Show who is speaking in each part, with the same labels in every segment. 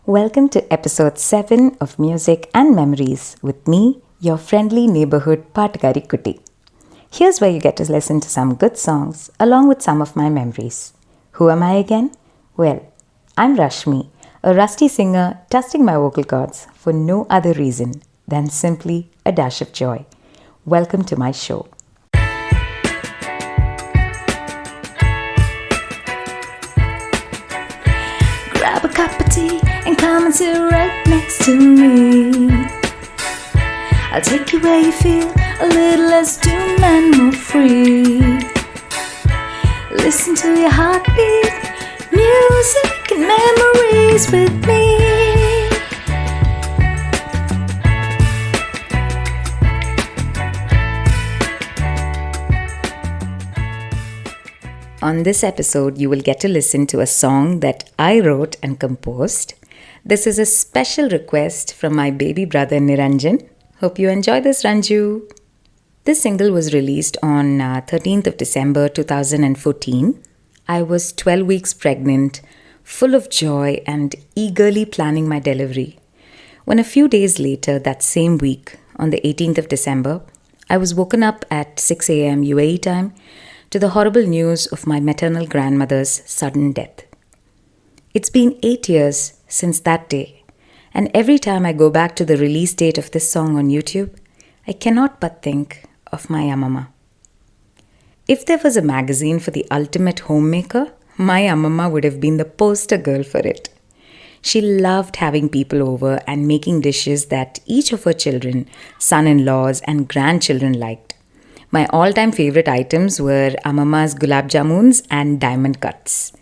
Speaker 1: Welcome to episode 7 of Music and Memories with me, your friendly neighborhood Paatukaarikutti. Here's where you get to listen to some good songs along with some of my memories. Who am I again? Well, I'm Rashmi, a rusty singer testing my vocal cords for no other reason than simply a dash of joy. Welcome to my show. Grab a cup of tea and come and sit right next to me. I'll take you where you feel a little less doomed and more free. Listen to your heartbeat, music and memories with me. On this episode, you will get to listen to a song that I wrote and composed. This is a special request from my baby brother Niranjan. Hope you enjoy this, Ranju. This single was released on 13th of December 2014. I was 12 weeks pregnant, full of joy and eagerly planning my delivery. When a few days later, that same week, on the 18th of December, I was woken up at 6 a.m. UAE time to the horrible news of my maternal grandmother's sudden death. It's been 8 years since that day, and every time I go back to the release date of this song on YouTube, I cannot but think of my Amama. If there was a magazine for the ultimate homemaker, my Amama would have been the poster girl for it. She loved having people over and making dishes that each of her children, son-in-laws and grandchildren liked. My all-time favorite items were Amama's gulab jamuns and diamond cuts.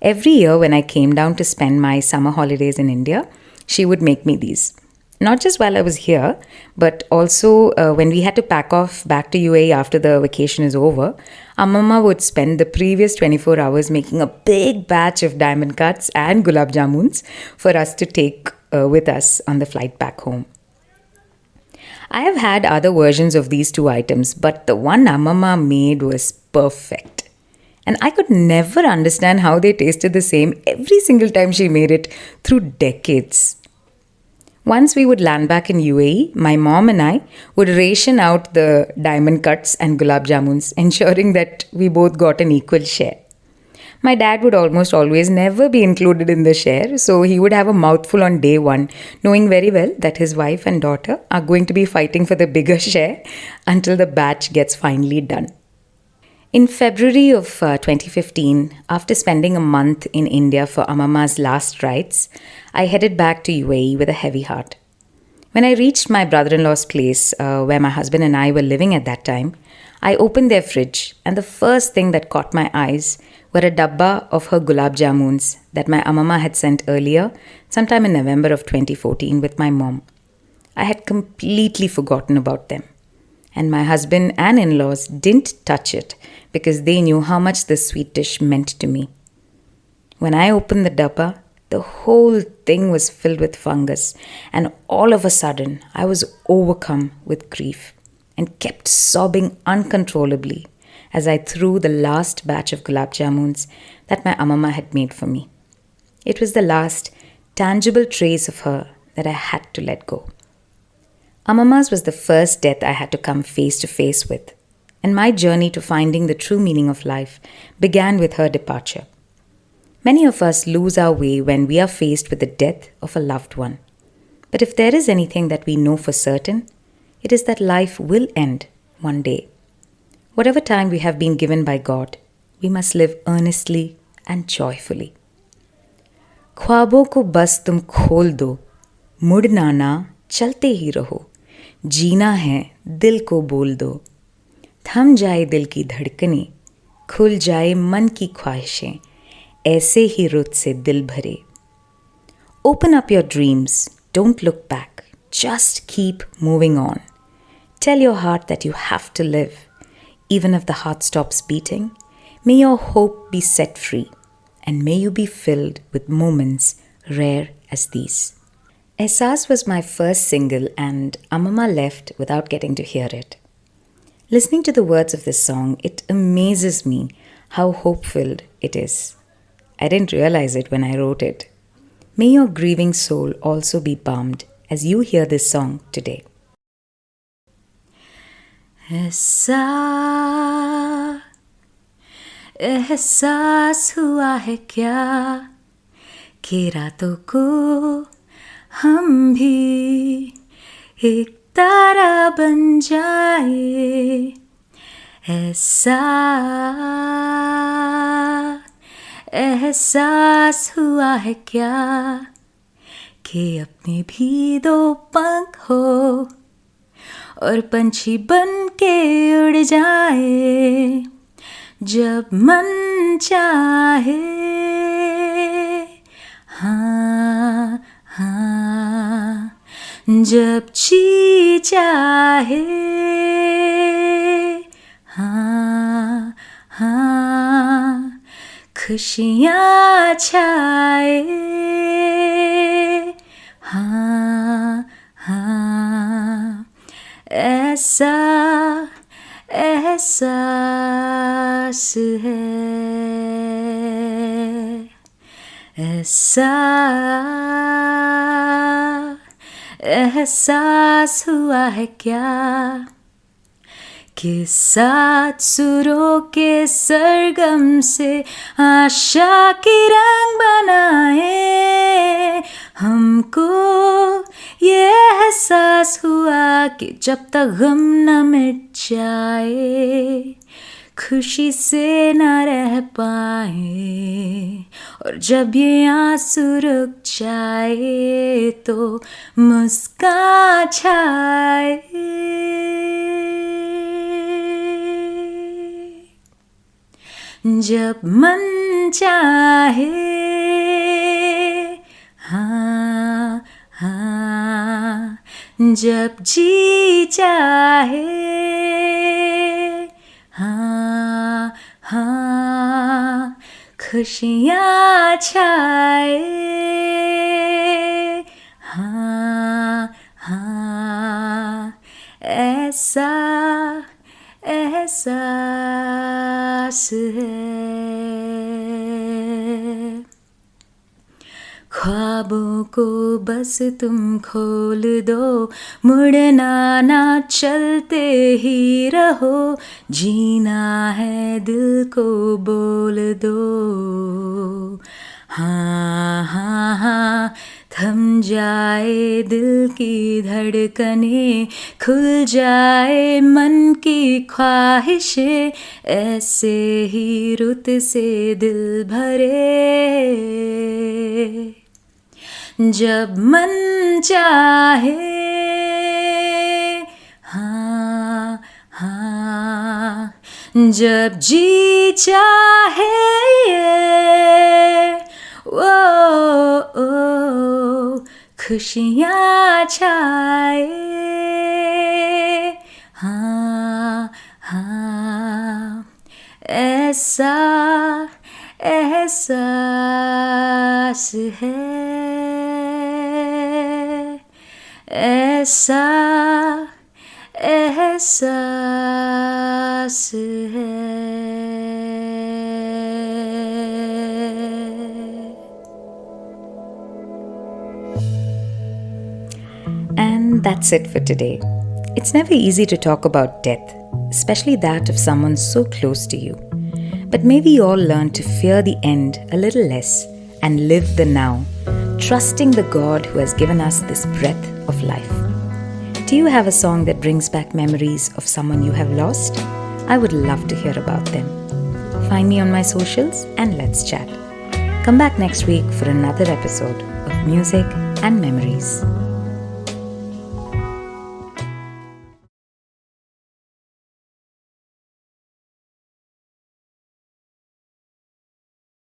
Speaker 1: Every year when I came down to spend my summer holidays in India, she would make me these. Not just while I was here, but also when we had to pack off back to UAE after the vacation is over, Amama would spend the previous 24 hours making a big batch of diamond cuts and gulab jamuns for us to take with us on the flight back home. I have had other versions of these two items, but the one Amama made was perfect. And I could never understand how they tasted the same every single time she made it through decades. Once we would land back in UAE, my mom and I would ration out the diamond cuts and gulab jamuns, ensuring that we both got an equal share. My dad would almost always never be included in the share, so he would have a mouthful on day one, knowing very well that his wife and daughter are going to be fighting for the bigger share until the batch gets finally done. In February of 2015, after spending a month in India for Amama's last rites, I headed back to UAE with a heavy heart. When I reached my brother-in-law's place, where my husband and I were living at that time, I opened their fridge, and the first thing that caught my eyes were a dabba of her gulab jamuns that my Amama had sent earlier, sometime in November of 2014 with my mom. I had completely forgotten about them. And my husband and in-laws didn't touch it because they knew how much this sweet dish meant to me. When I opened the dabba, the whole thing was filled with fungus, and all of a sudden I was overcome with grief and kept sobbing uncontrollably as I threw the last batch of gulab jamuns that my Amama had made for me. It was the last tangible trace of her that I had to let go. Amama's was the first death I had to come face to face with, and my journey to finding the true meaning of life began with her departure. Many of us lose our way when we are faced with the death of a loved one. But if there is anything that we know for certain, it is that life will end one day. Whatever time we have been given by God, we must live earnestly and joyfully. ख्वाबों को बस तुम खोल दो, मुड़ना ना चलते ही रहो, जीना है दिल को बोल दो, थम जाए दिल की धड़कनें, खुल जाए मन की ख्वाहिशें, ऐसे ही रुत से दिल भरे. Open up your dreams, don't look back, just keep moving on. Tell your heart that you have to live. Even if the heart stops beating, may your hope be set free, and may you be filled with moments rare as these. Ehsaas was my first single, and Amama left without getting to hear it. Listening to the words of this song, it amazes me how hope-filled it is. I didn't realize it when I wrote it. May your grieving soul also be balmed as you hear this song today. ऐसा एहसास हुआ है क्या कि रातों को हम भी एक तारा बन जाए. ऐसा एहसास हुआ है क्या कि अपने भी दो पंख हो और पंछी बन के उड़ जाए जब मन चाहे. हाँ हाँ जब जी चाहे. हाँ हाँ खुशियाँ छाए. हाँ हाँ ऐसा एहसास है. ऐसा एहसास हुआ है क्या कि सात सुरों के सरगम से आशा की रंग बनाए. हमको ये एहसास हुआ कि जब तक गम न मिट जाए खुशी से न रह पाए. और जब ये आंसू रुक जाए तो मुस्कान छाए. जब मन चाहे. हाँ हाँ जब जी चाहे. हाँ हाँ खुशियाँ छाए. हाँ हाँ ऐसा एहसास है. ख्वाबों को बस तुम खोल दो, मुड़ना ना चलते ही रहो. जीना है दिल को बोल दो. हाँ हाँ हाँ थम जाए दिल की धड़कनें, खुल जाए मन की ख्वाहिशें. ऐसे ही रुत से दिल भरे जब मन चाहे. हाँ हाँ जब जी चाहे. ओ खुशियाँ छाए. हाँ हाँ ऐसा एहसास है. ऐसा एहसास है. And that's it for today. It's never easy to talk about death, especially that of someone so close to you. But may we all learn to fear the end a little less and live the now, trusting the God who has given us this breath of life. Do you have a song that brings back memories of someone you have lost? I would love to hear about them. Find me on my socials and let's chat. Come back next week for another episode of Music and Memories.